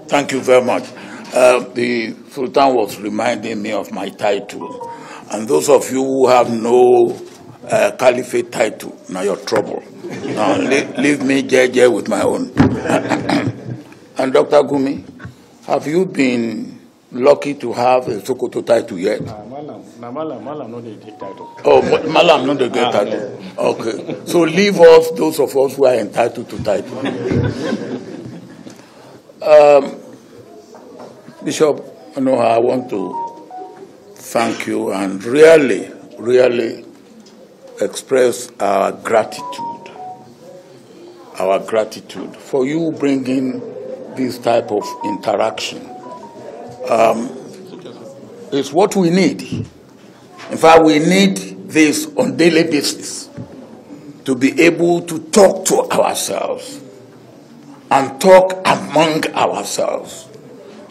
Thank you very much. The Sultan was reminding me of my title. And those of you who have no caliphate title, now you're trouble. Now leave me JJ with my own. And Dr. Gumi, have you been lucky to have a Sokoto title yet? Malam no dey get title. Oh, Malam no dey get title. No. Okay. So leave us, those of us who are entitled to title. Bishop, I want to thank you and really express our gratitude for you bringing this type of interaction. It's what we need. In fact, we need this on daily basis to be able to talk to ourselves and talk among ourselves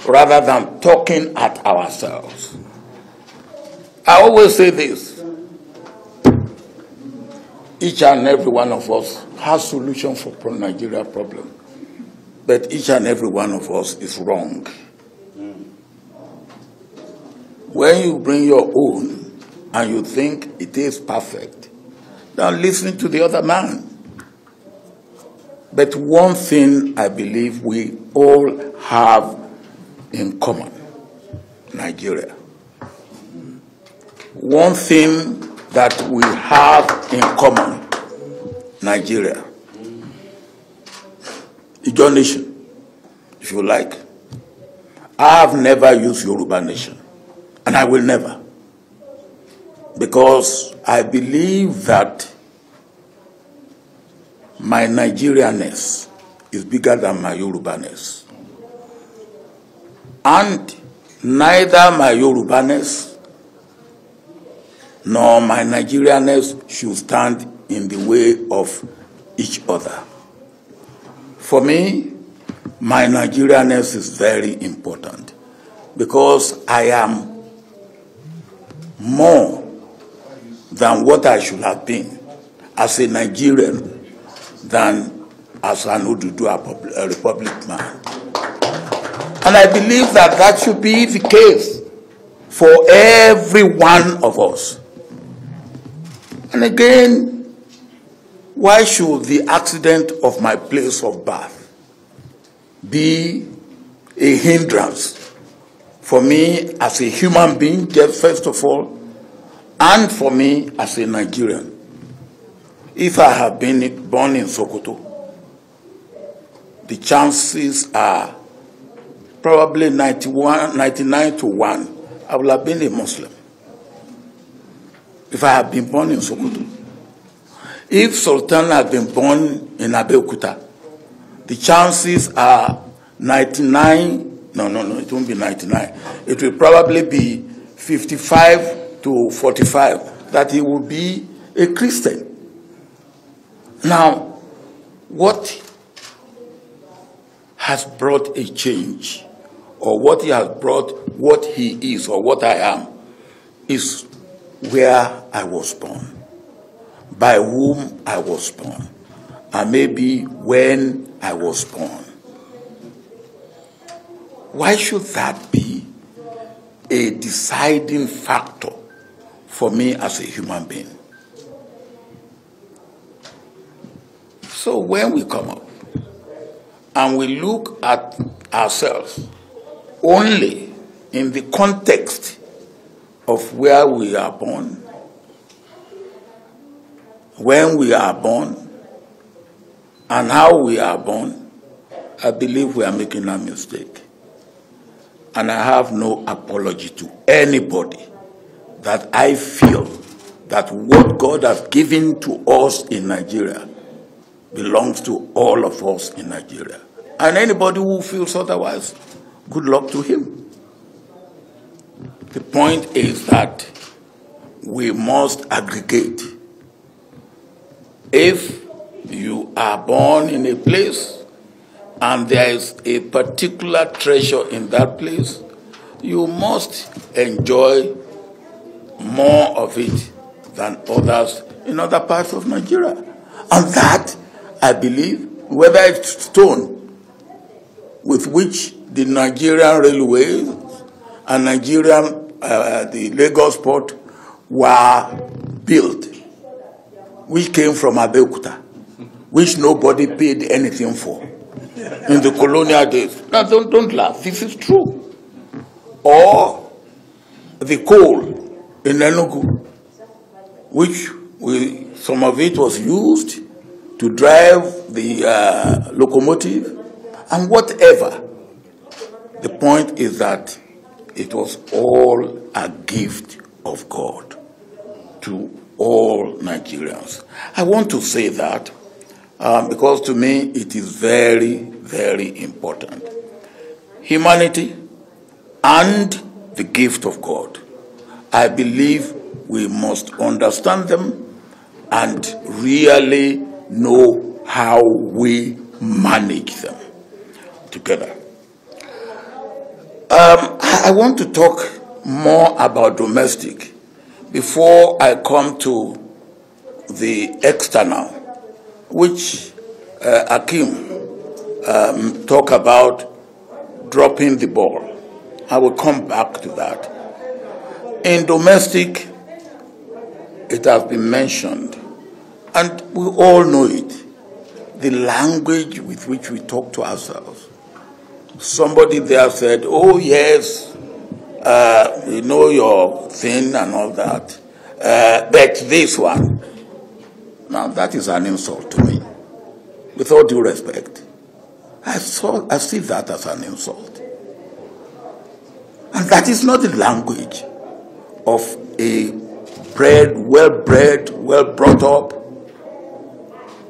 rather than talking at ourselves. I always say this: each and every one of us has solution for Nigeria problem, but each and every one of us is wrong. When you bring your own and you think it is perfect, then listen to the other man. But one thing I believe we all have in common: Nigeria. One thing that we have in common: Nigeria. Ijo nation, if you like. I have never used Yoruba nation, and I will never, because I believe that my Nigerianness is bigger than my Yorubaness. And neither my Yorubaness nor my Nigerianness should stand in the way of each other. For me, my Nigerianness is very important because I am more than what I should have been as a Nigerian than as an Oduduwa Republic man. And I believe that that should be the case for every one of us. And again, why should the accident of my place of birth be a hindrance for me as a human being, first of all, and for me as a Nigerian? If I have been born in Sokoto, the chances are probably 99 to 1, I will have been a Muslim. If I have been born in Sokoto. If Sultan had been born in Abeokuta, the chances are 99, no, it won't be 99. It will probably be 55 to 45 that he will be a Christian. Now, what has brought a change, or what he has brought, what he is, or what I am, is where I was born, by whom I was born, and maybe when I was born. Why should that be a deciding factor for me as a human being? So when we come up and we look at ourselves only in the context of where we are born, when we are born, and how we are born, I believe we are making a mistake. And I have no apology to anybody that I feel that what God has given to us in Nigeria belongs to all of us in Nigeria. And anybody who feels otherwise, good luck to him. The point is that we must aggregate. If you are born in a place and there is a particular treasure in that place, you must enjoy more of it than others in other parts of Nigeria. And that, I believe, whether it's stone, with which the Nigerian Railways and the Lagos Port were built, which came from Abeokuta, which nobody paid anything for in the colonial days. Now, don't laugh. This is true. Or the coal in Enugu, which some of it was used to drive the locomotive and whatever. The point is that it was all a gift of God to all Nigerians. I want to say that because to me it is very, very important. Humanity and the gift of God. I believe we must understand them and really know how we manage them together. I want to talk more about domestic before I come to the external, which Akim talked about dropping the ball. I will come back to that. In domestic, it has been mentioned, and we all know it, the language with which we talk to ourselves. Somebody there said, oh yes, we know your thing and all that, but this one. Now that is an insult to me, with all due respect. I see that as an insult. And that is not the language of a well-bred, well-brought-up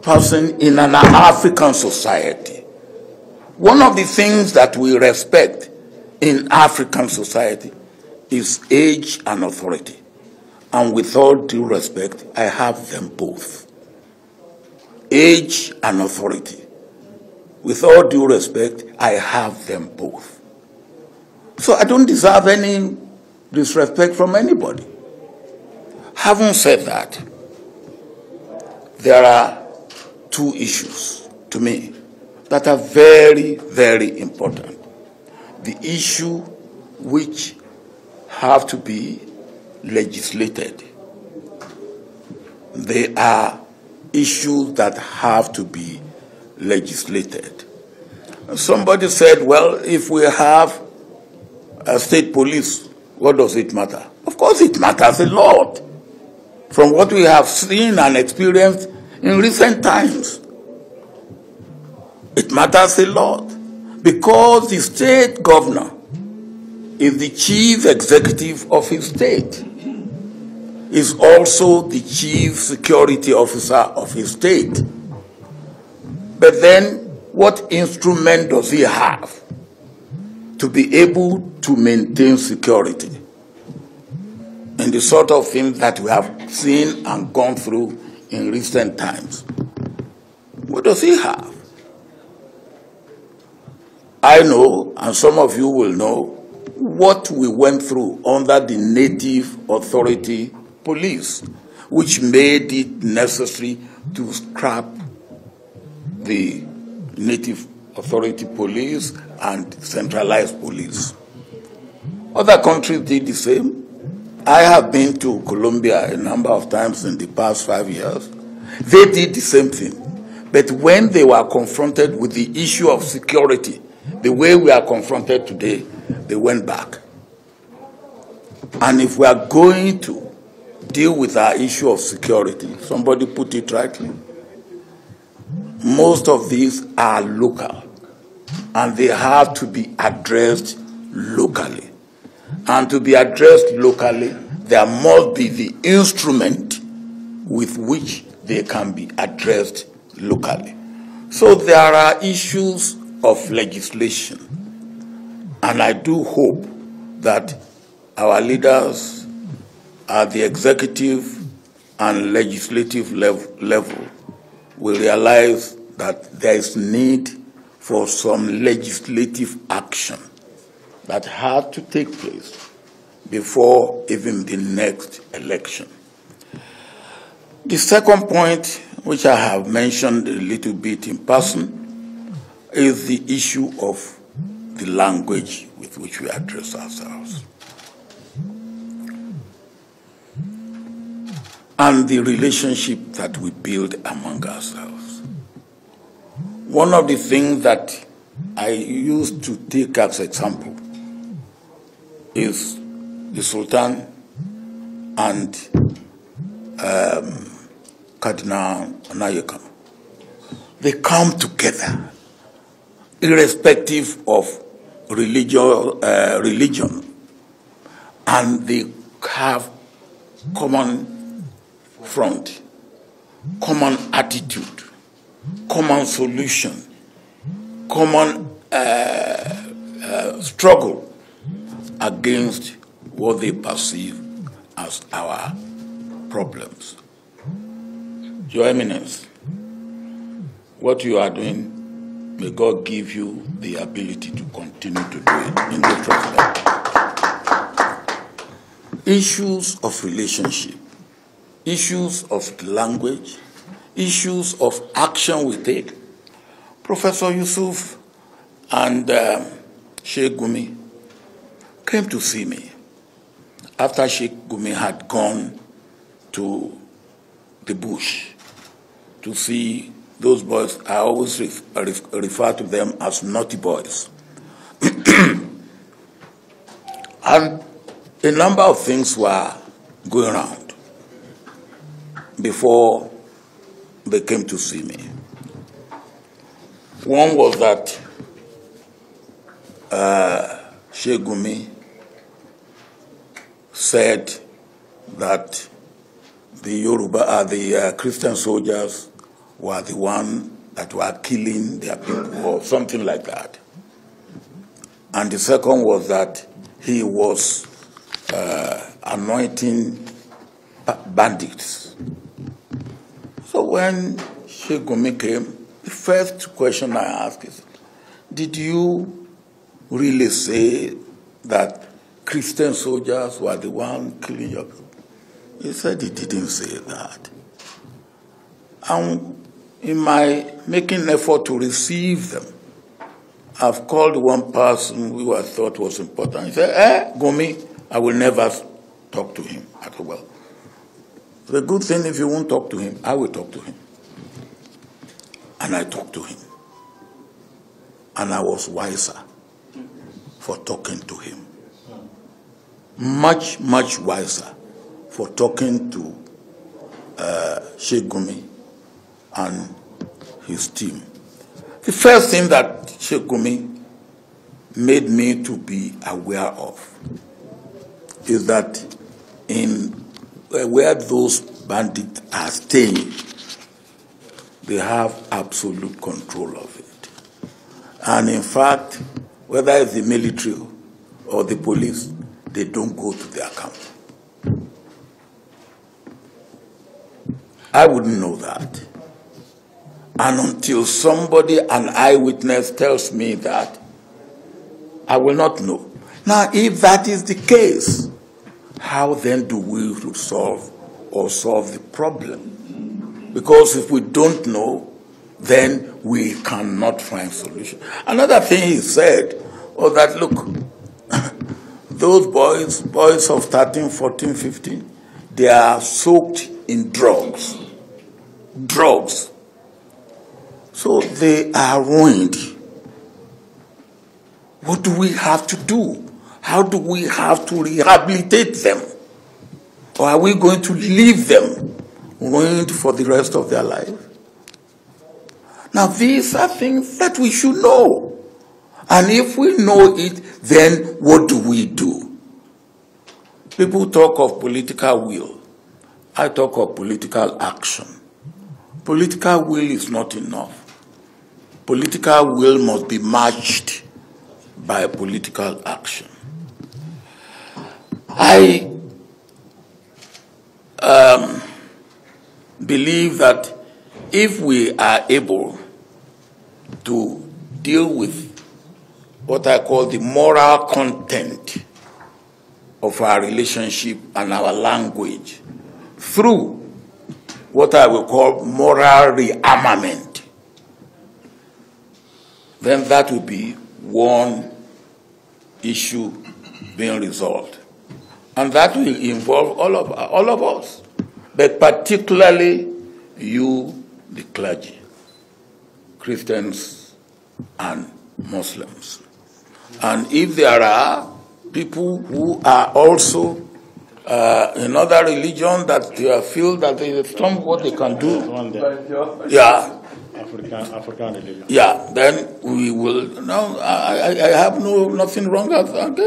person in an African society. One of the things that we respect in African society is age and authority. And with all due respect, I have them both. Age and authority. With all due respect, I have them both. So I don't deserve any disrespect from anybody. Having said that, there are two issues to me that are very, very important. The issue which have to be legislated. They are issues that have to be legislated. Somebody said, well, if we have a state police, what does it matter? Of course it matters a lot from what we have seen and experienced in recent times. It matters a lot because the state governor is the chief executive of his state, is also the chief security officer of his state. But then what instrument does he have to be able to maintain security in the sort of things that we have seen and gone through in recent times? What does he have? I know, and some of you will know, what we went through under the Native Authority Police, which made it necessary to scrap the Native Authority Police and centralized police. Other countries did the same. I have been to Colombia a number of times in the past 5 years. They did the same thing. But when they were confronted with the issue of security, the way we are confronted today, they went back. And if we are going to deal with our issue of security, somebody put it rightly, most of these are local, and they have to be addressed locally. And to be addressed locally, there must be the instrument with which they can be addressed locally. So there are issues of legislation, and I do hope that our leaders at the executive and legislative level will realize that there is need for some legislative action that had to take place before even the next election. The second point, which I have mentioned a little bit in passing, is the issue of the language with which we address ourselves, and the relationship that we build among ourselves. One of the things that I used to take as example is the Sultan and Cardinal Nayakam. They come together, irrespective of religion, and they have common front, common attitude, common solution, common struggle against what they perceive as our problems. Your Eminence, what you are doing, may God give you the ability to continue to do it in this respect. Issues of relationship, issues of language, issues of action we take. Professor Yusuf and Sheikh Gumi came to see me after Sheikh Gumi had gone to the bush to see those boys. I always refer to them as naughty boys. And a number of things were going around before they came to see me. One was that Sheikh Gumi said that the Christian soldiers were the one that were killing their people or something like that. And the second was that he was anointing bandits. So when Sheikh Gumi came, the first question I asked is, did you really say that Christian soldiers were the one killing your people? He said he didn't say that. And in my making effort to receive them, I've called one person who I thought was important. He said, Gumi, I will never talk to him. I said, well, the good thing, if you won't talk to him, I will talk to him. And I talked to him. And I was wiser for talking to him. Much, much wiser for talking to Sheikh Gumi and his team. The first thing that Sheikh Gumi made me to be aware of is that in where those bandits are staying, they have absolute control of it. And in fact, whether it's the military or the police, they don't go to their camp. I wouldn't know that. And until somebody, an eyewitness, tells me that, I will not know. Now, if that is the case, how then do we solve the problem? Because if we don't know, then we cannot find solution. Another thing he said was that, look, those boys of 13, 14, 15, they are soaked in drugs. So they are ruined. What do we have to do? How do we have to rehabilitate them? Or are we going to leave them ruined for the rest of their life? Now, these are things that we should know. And if we know it, then what do we do? People talk of political will. I talk of political action. Political will is not enough. Political will must be matched by political action. I believe that if we are able to deal with what I call the moral content of our relationship and our language through what I will call moral rearmament, then that will be one issue being resolved. And that will involve all of us, but particularly you, the clergy, Christians and Muslims. And if there are people who are also in other religions that feel that there is some what they can do, yeah, African religion. yeah, then we will. No, I have nothing wrong with that.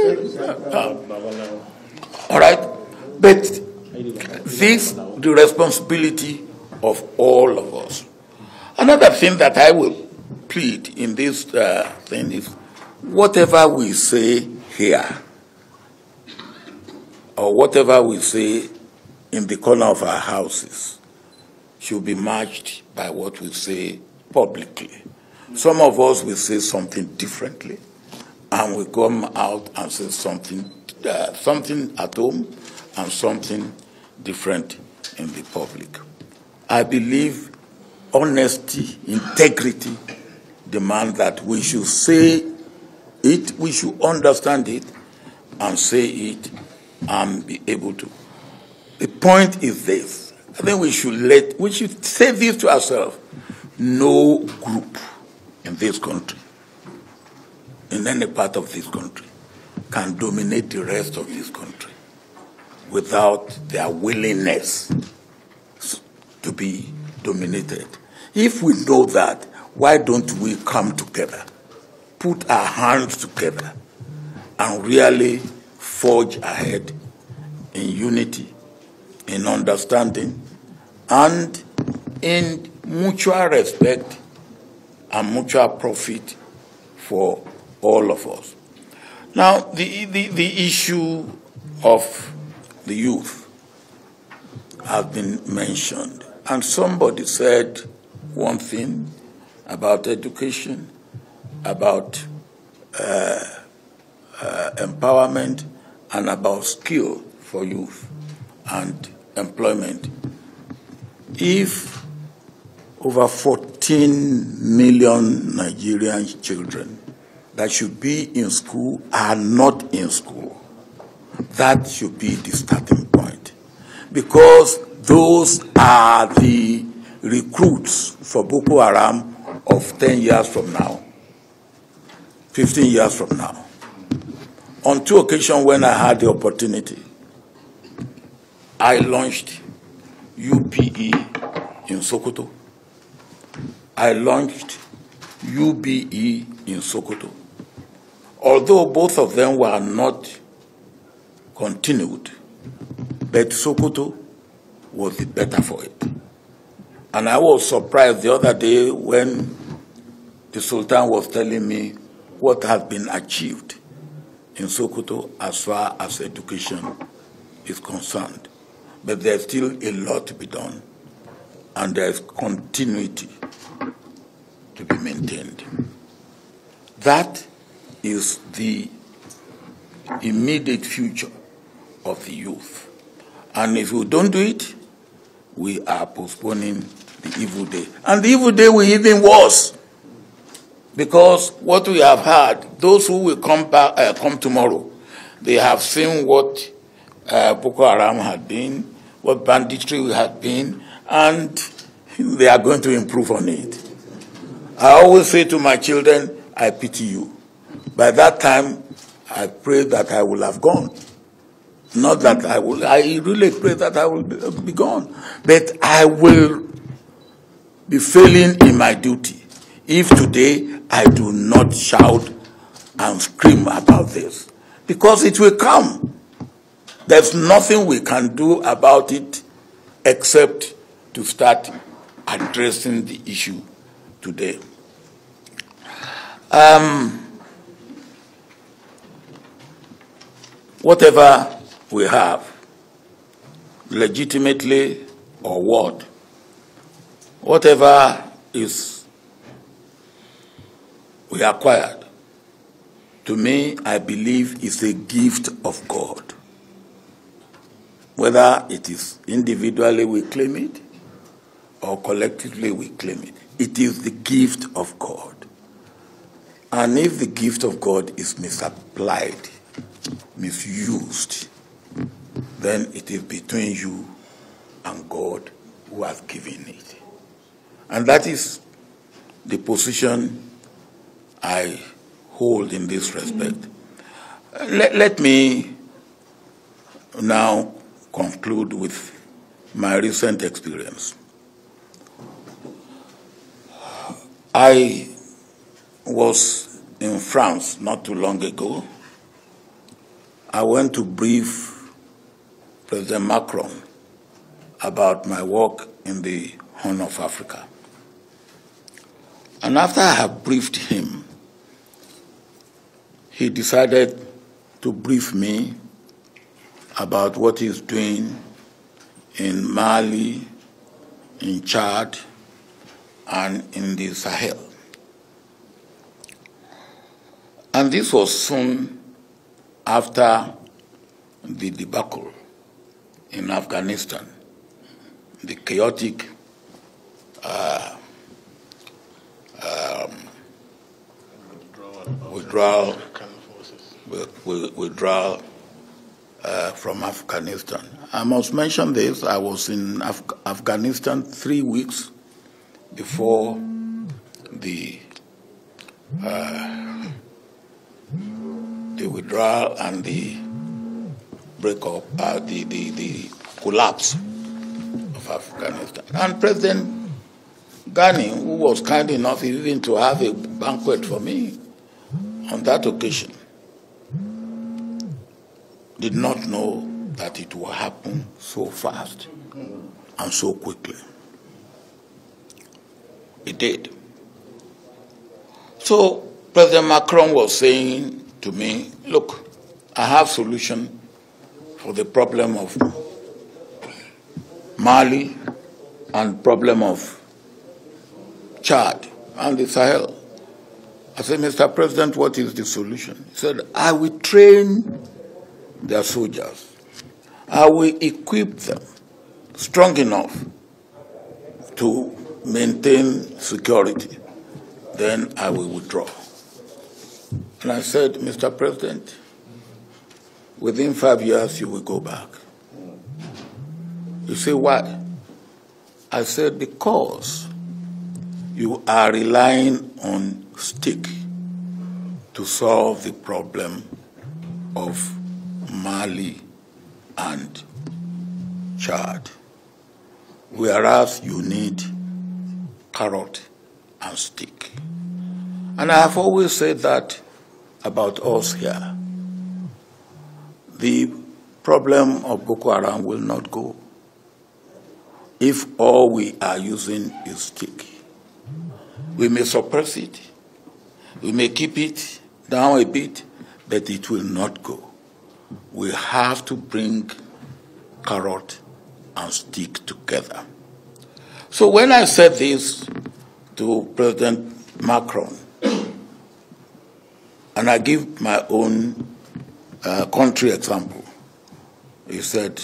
All right, but this the responsibility of all of us. Another thing that I will plead in this thing is, whatever we say here, or whatever we say in the corner of our houses, should be matched by what we say publicly. Some of us will say something differently, and we come out and say something at home and something different in the public. I believe honesty, integrity demand that we should say it, we should understand it, and say it, and be able to. The point is this: I think we should say this to ourselves: no group in this country, in any part of this country, can dominate the rest of this country without their willingness to be dominated. If we know that, why don't we come together, put our hands together, and really forge ahead in unity, in understanding, and in mutual respect and mutual profit for all of us. Now, the issue of the youth has been mentioned, and somebody said one thing about education, about empowerment, and about skill for youth and employment. If over 14 million Nigerian children that should be in school are not in school, that should be the starting point, because those are the recruits for Boko Haram of 10 years from now, 15 years from now. On two occasions when I had the opportunity, I launched UPE in Sokoto. I launched UBE in Sokoto. Although both of them were not continued, but Sokoto was the better for it. And I was surprised the other day when the Sultan was telling me what has been achieved in Sokoto as far as education is concerned. But there's still a lot to be done, and there's continuity to be maintained. That is the immediate future of the youth. And if we don't do it, we are postponing the evil day. And the evil day will even worse, because what we have had, those who will come tomorrow, they have seen what Boko Haram had been, what banditry had been, and they are going to improve on it. I always say to my children, I pity you. By that time, I pray that I will have gone. Not that I really pray that I will be gone. But I will be failing in my duty if today I do not shout and scream about this. Because it will come. There's nothing we can do about it except to start addressing the issue today. Whatever we have, legitimately or what, whatever is we acquired, to me, I believe is a gift of God. Whether it is individually we claim it or collectively we claim it, it is the gift of God. And if the gift of God is misapplied, misused, then it is between you and God who has given it. And that is the position I hold in this respect. Let me now conclude with my recent experience. I was in France not too long ago. I went to brief President Macron about my work in the Horn of Africa. And after I had briefed him, he decided to brief me about what he's doing in Mali, in Chad, and in the Sahel. And this was soon after the debacle in Afghanistan, the chaotic withdrawal from Afghanistan. I must mention this. I was in Afghanistan 3 weeks before the withdrawal and the breakup, the collapse of Afghanistan. And President Ghani, who was kind enough even to have a banquet for me on that occasion, did not know that it would happen so fast and so quickly. It did. So President Macron was saying to me, look, I have solution for the problem of Mali and problem of Chad and the Sahel. I said, Mr. President, what is the solution? He said, I will train their soldiers. I will equip them strong enough to maintain security. Then I will withdraw. And I said, Mr. President, within 5 years you will go back. You say, why? I said, because you are relying on stick to solve the problem of Mali and Chad, whereas you need carrot and stick. And I have always said that about us here. The problem of Boko Haram will not go if all we are using is stick. We may suppress it, we may keep it down a bit, but it will not go. We have to bring carrot and stick together. So when I said this to President Macron, and I give my own country example, he said,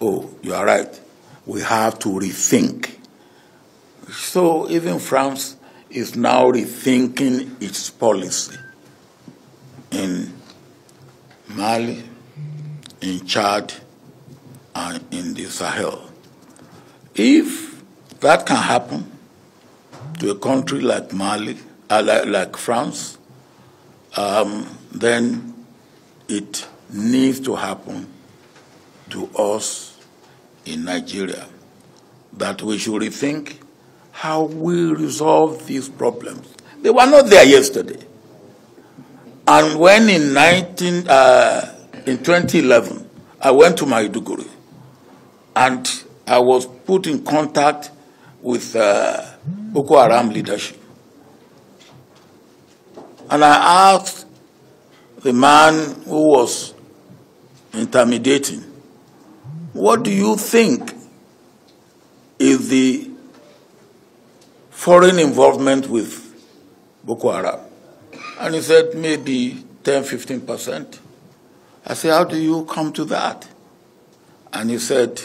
oh, you are right, we have to rethink. So even France is now rethinking its policy in Mali, in Chad, and in the Sahel. If that can happen to a country like Mali, like France, then it needs to happen to us in Nigeria, that we should rethink how we resolve these problems. They were not there yesterday. And when in 2011, I went to Maiduguri, and I was put in contact with Boko Haram leadership. And I asked the man who was intermediating, what do you think is the foreign involvement with Boko Haram? And he said, maybe 10–15%. I said, how do you come to that? And he said,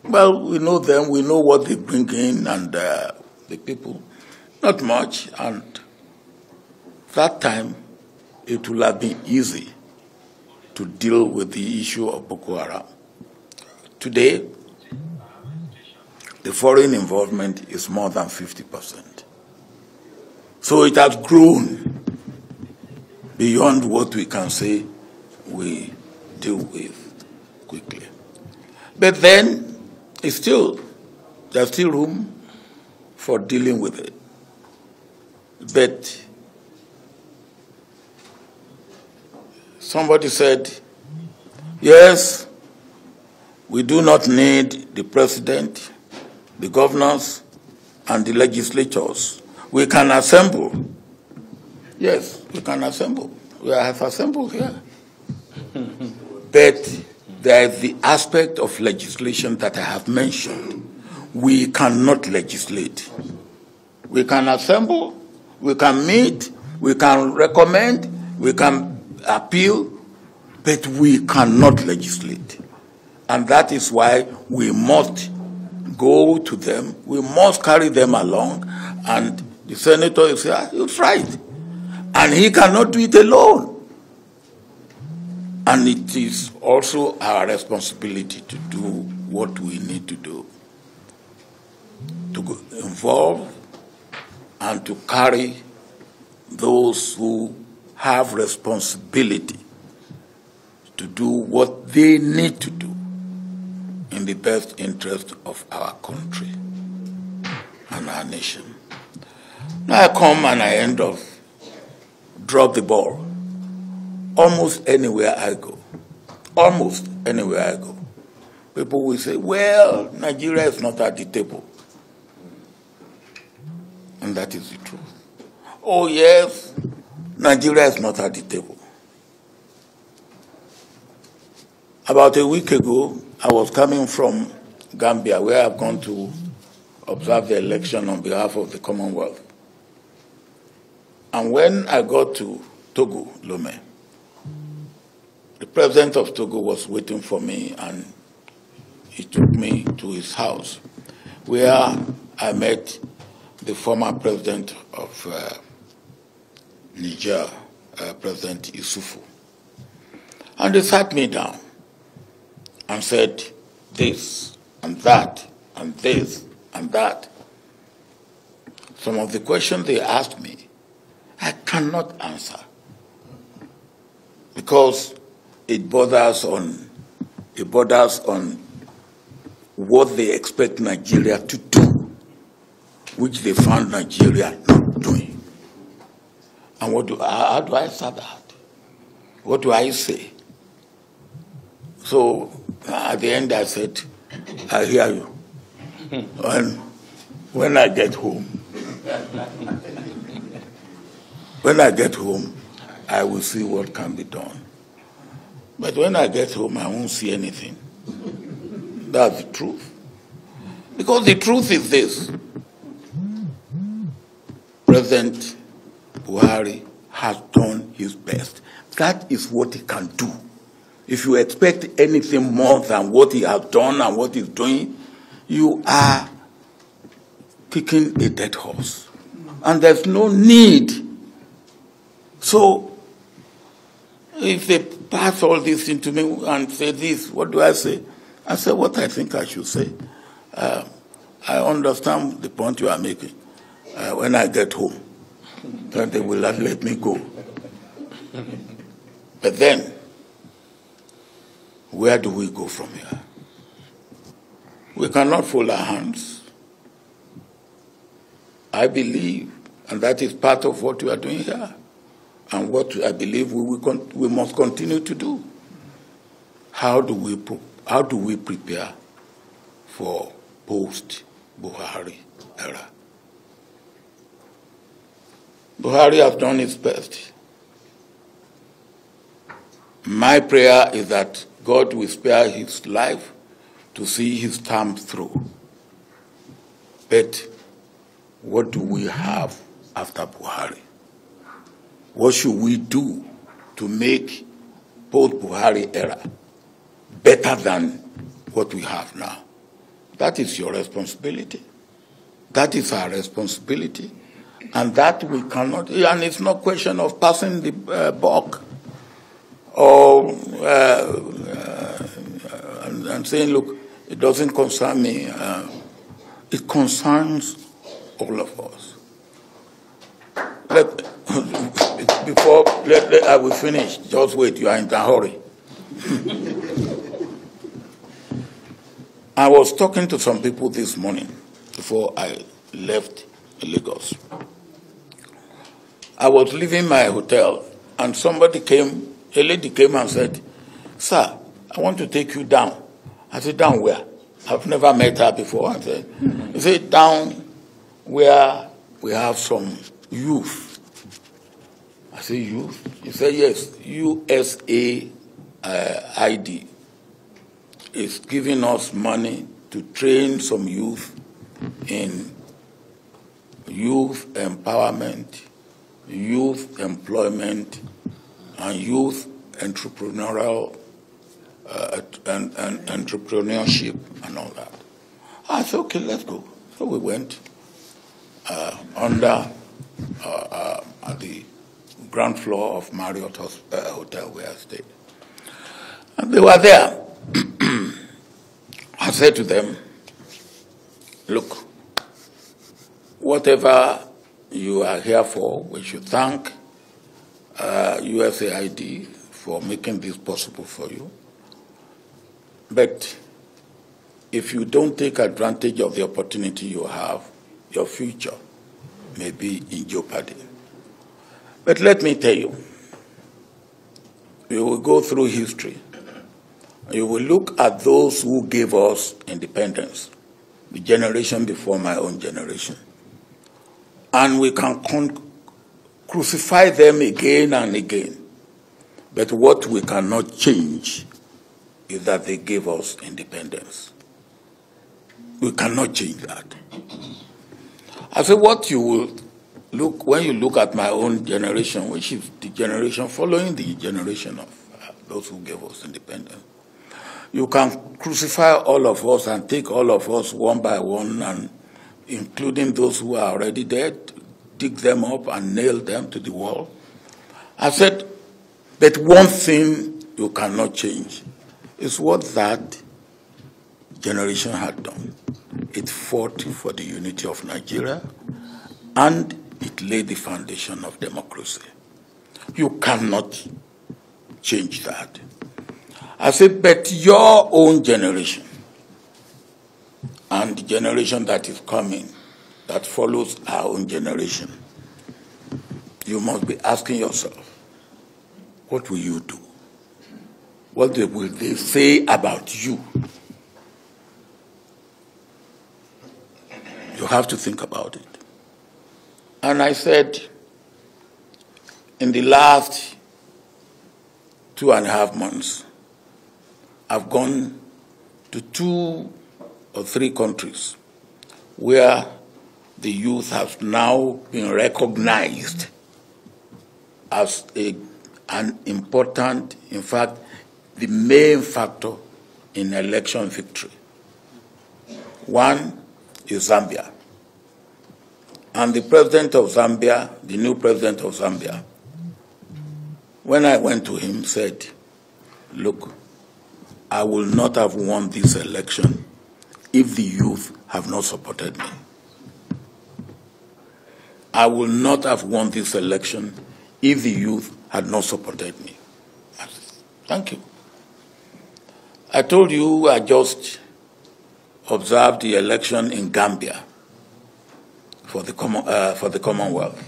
well, we know them, we know what they bring in, and the people, not much. And that time it would have been easy to deal with the issue of Boko Haram. Today, the foreign involvement is more than 50%. So it has grown beyond what we can say we deal with quickly. But then, there's still room for dealing with it. But somebody said, yes, we do not need the president, the governors, and the legislatures. We can assemble. Yes, we can assemble. We have assembled here. But there is the aspect of legislation that I have mentioned. We cannot legislate. We can assemble, we can meet, we can recommend, we can appeal, but we cannot legislate. And that is why we must go to them, we must carry them along, and the senator will say, you're right. And he cannot do it alone. And it is also our responsibility to do what we need to do, to involve and to carry those who have responsibility to do what they need to do in the best interest of our country and our nation. Now I come and I end up drop the ball. Almost anywhere I go, people will say, well, Nigeria is not at the table. And that is the truth. Oh, yes, Nigeria is not at the table. About a week ago, I was coming from Gambia, where I've gone to observe the election on behalf of the Commonwealth. And when I got to Togo, Lomé, the president of Togo was waiting for me, and he took me to his house, where I met the former president of Niger, President Issoufou. And they sat me down and said this and that and this and that. Some of the questions they asked me, I cannot answer, because it borders on what they expect Nigeria to do, which they found Nigeria not doing. And how do I answer that? What do I say? So at the end I said, I hear you. And when I get home, I will see what can be done. But when I get home, I won't see anything. That's the truth. Because the truth is this. President Buhari has done his best. That is what he can do. If you expect anything more than what he has done and what he's doing, you are kicking a dead horse. And there's no need. So, if they pass all this into me and say this, what do I say? I say what I think I should say. I understand the point you are making. When I get home, then they will not let me go. But then, where do we go from here? We cannot fold our hands. I believe, and that is part of what we are doing here, and what I believe we must continue to do. How do we prepare for post-Buhari era? Buhari has done his best. My prayer is that God will spare his life to see his term through. But what do we have after Buhari? What should we do to make post-Buhari era better than what we have now? That is your responsibility. That is our responsibility. And that we cannot, and it's not a question of passing the buck or and saying, look, it doesn't concern me. It concerns all of us. I will finish. Just wait, you are in a hurry. I was talking to some people this morning before I left Lagos. I was leaving my hotel, and a lady came and said, "Sir, I want to take you down." I said, "Down where?" I've never met her before. I said, "Is it down where we have some youth?" I said, "Youth?" He said, "Yes, USAID is giving us money to train some youth in youth empowerment, youth employment, and youth entrepreneurial and entrepreneurship and all that." I said, "Okay, let's go." So we went under at the ground floor of Marriott Hotel where I stayed. And they were there. I said to them, "Look, whatever you are here for, we should thank USAID for making this possible for you. But if you don't take advantage of the opportunity you have, your future may be in jeopardy. But let me tell you, you will go through history. You will look at those who gave us independence, the generation before my own generation. And we can crucify them again and again. But what we cannot change is that they gave us independence. We cannot change that." I said, "What you will look, when you look at my own generation, which is the generation following the generation of those who gave us independence, you can crucify all of us and take all of us one by one, and including those who are already dead, dig them up and nail them to the wall." I said, "But one thing you cannot change is what that generation had done. It fought for the unity of Nigeria, and it laid the foundation of democracy. You cannot change that." I said, "But your own generation and the generation that is coming, that follows our own generation, you must be asking yourself, what will you do? What will they say about you? You have to think about it." And I said, in the last 2.5 months, I've gone to 2 or 3 countries where the youth have now been recognized as an important, in fact, the main factor in election victory. One is Zambia. And the president of Zambia, the new president of Zambia, when I went to him, said, "Look, I will not have won this election if the youth have not supported me. I will not have won this election if the youth had not supported me." I said, "Thank you." I told you I just observed the election in Gambia for the Commonwealth.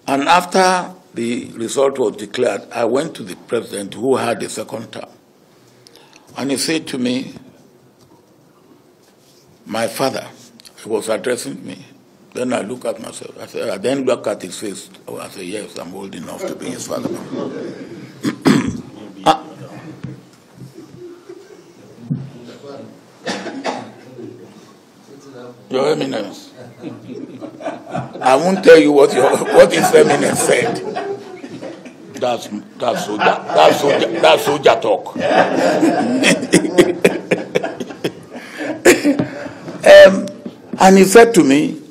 And after the result was declared, I went to the president who had the second term. And he said to me, "My father," he was addressing me. Then I look at myself. I then look at his face. Oh, I said, "Yes, I'm old enough to be his father." Your Eminence, I won't tell you what His Eminence said. That's soldier talk. And he said to me,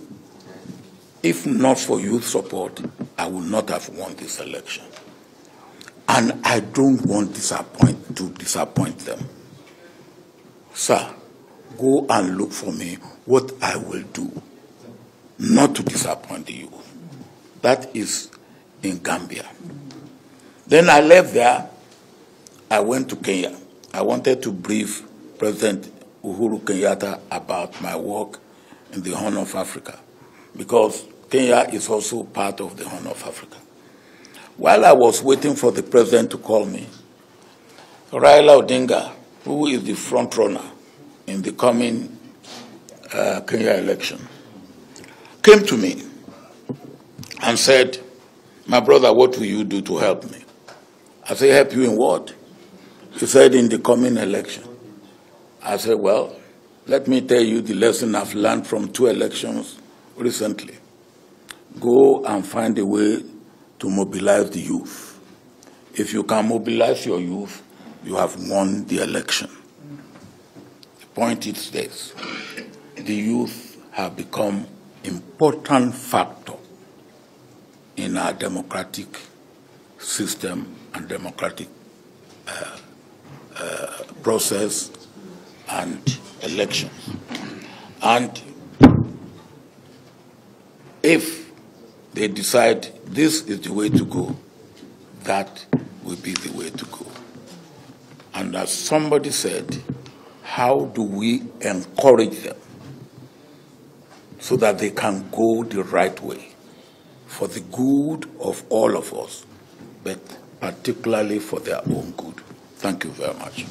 if not for youth support, I would not have won this election. And I don't want to disappoint them. Sir, go and look for me what I will do, not to disappoint the youth. That is in Gambia. Then I left there. I went to Kenya. I wanted to brief President Uhuru Kenyatta about my work in the Horn of Africa, because Kenya is also part of the Horn of Africa. While I was waiting for the president to call me, Raila Odinga, who is the front runner in the coming Kenya election, came to me and said, "My brother, what will you do to help me?" I said, "Help you in what?" He said, "In the coming election." I said, "Well, let me tell you the lesson I've learned from 2 elections recently. Go and find a way to mobilize the youth. If you can mobilize your youth, you have won the election." The point is this: the youth have become an important factor in our democratic system and democratic process and elections. And if they decide this is the way to go, that will be the way to go. And as somebody said, how do we encourage them so that they can go the right way for the good of all of us, but particularly for their own good? Thank you very much.